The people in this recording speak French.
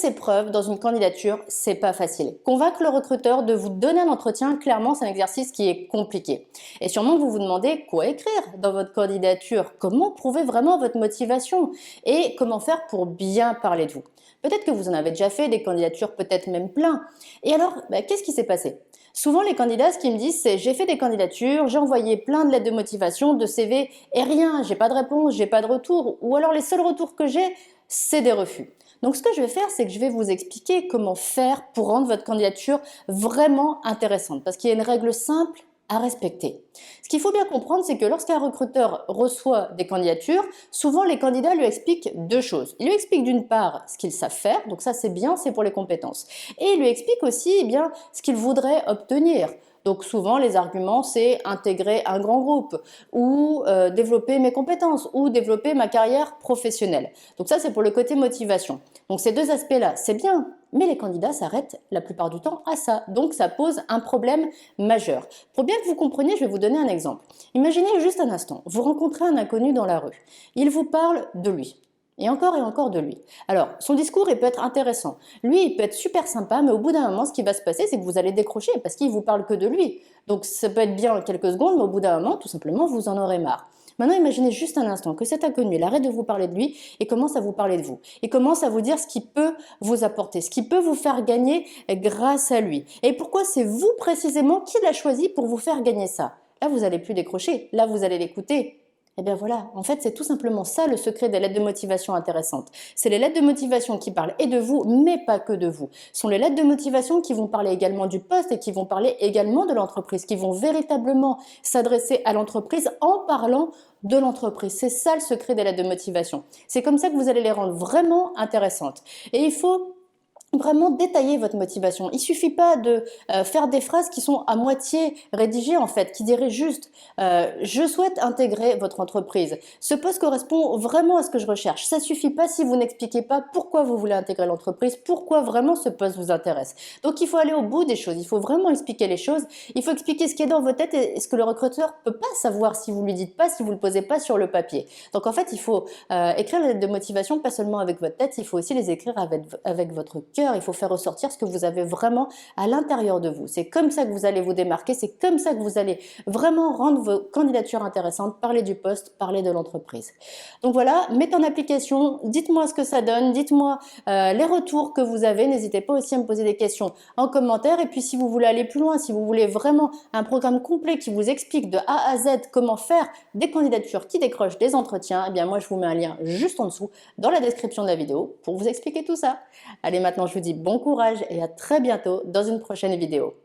ses preuves dans une candidature, c'est pas facile. Convaincre le recruteur de vous donner un entretien, clairement, c'est un exercice qui est compliqué. Et sûrement que vous vous demandez quoi écrire dans votre candidature, comment prouver vraiment votre motivation et comment faire pour bien parler de vous. Peut-être que vous en avez déjà fait des candidatures, peut-être même plein. Et alors, qu'est-ce qui s'est passé? Souvent, les candidats, ce qu'ils me disent, c'est j'ai fait des candidatures, j'ai envoyé plein de lettres de motivation, de CV, et rien, j'ai pas de réponse, j'ai pas de retour, ou alors les seuls retours que j'ai, c'est des refus. Donc, ce que je vais faire, c'est que je vais vous expliquer comment faire pour rendre votre candidature vraiment intéressante, parce qu'il y a une règle simple à respecter. Ce qu'il faut bien comprendre, c'est que lorsqu'un recruteur reçoit des candidatures, souvent les candidats lui expliquent deux choses. Il lui explique d'une part ce qu'ils savent faire, donc ça c'est bien, c'est pour les compétences. Et il lui explique aussi ce qu'il voudrait obtenir. Donc souvent les arguments c'est intégrer un grand groupe ou développer mes compétences ou développer ma carrière professionnelle. Donc ça c'est pour le côté motivation. Donc ces deux aspects-là c'est bien, mais les candidats s'arrêtent la plupart du temps à ça. Donc ça pose un problème majeur. Pour bien que vous compreniez, je vais vous donner un exemple. Imaginez juste un instant, vous rencontrez un inconnu dans la rue. Il vous parle de lui. Et encore de lui. Alors, son discours, il peut être intéressant. Lui, il peut être super sympa, mais au bout d'un moment, ce qui va se passer, c'est que vous allez décrocher parce qu'il vous parle que de lui. Donc, ça peut être bien quelques secondes, mais au bout d'un moment, tout simplement, vous en aurez marre. Maintenant, imaginez juste un instant que cet inconnu, il arrête de vous parler de lui et commence à vous parler de vous. Il commence à vous dire ce qu'il peut vous apporter, ce qu'il peut vous faire gagner grâce à lui. Et pourquoi c'est vous précisément qui l'a choisi pour vous faire gagner ça? Là, vous n'allez plus décrocher. Là, vous allez l'écouter. Eh bien voilà, en fait, c'est tout simplement ça le secret des lettres de motivation intéressantes. C'est les lettres de motivation qui parlent et de vous, mais pas que de vous. Ce sont les lettres de motivation qui vont parler également du poste et qui vont parler également de l'entreprise, qui vont véritablement s'adresser à l'entreprise en parlant de l'entreprise. C'est ça le secret des lettres de motivation. C'est comme ça que vous allez les rendre vraiment intéressantes. Et il faut vraiment détailler votre motivation. Il suffit pas de faire des phrases qui sont à moitié rédigées en fait, qui diraient juste je souhaite intégrer votre entreprise. Ce poste correspond vraiment à ce que je recherche. Ça suffit pas si vous n'expliquez pas pourquoi vous voulez intégrer l'entreprise, pourquoi vraiment ce poste vous intéresse. Donc il faut aller au bout des choses, il faut vraiment expliquer les choses, il faut expliquer ce qui est dans votre tête et ce que le recruteur peut pas savoir si vous lui dites pas, si vous le posez pas sur le papier. Donc en fait, il faut écrire les lettres de motivation pas seulement avec votre tête, il faut aussi les écrire avec votre cœur. Il faut faire ressortir ce que vous avez vraiment à l'intérieur de vous. C'est comme ça que vous allez vous démarquer, c'est comme ça que vous allez vraiment rendre vos candidatures intéressantes, parler du poste, parler de l'entreprise. Donc voilà, mettez en application, dites-moi ce que ça donne, dites-moi les retours que vous avez, n'hésitez pas aussi à me poser des questions en commentaire et puis si vous voulez aller plus loin, si vous voulez vraiment un programme complet qui vous explique de A à Z comment faire des candidatures qui décrochent des entretiens, eh bien moi je vous mets un lien juste en dessous dans la description de la vidéo pour vous expliquer tout ça. Allez, maintenant je vous dis bon courage et à très bientôt dans une prochaine vidéo.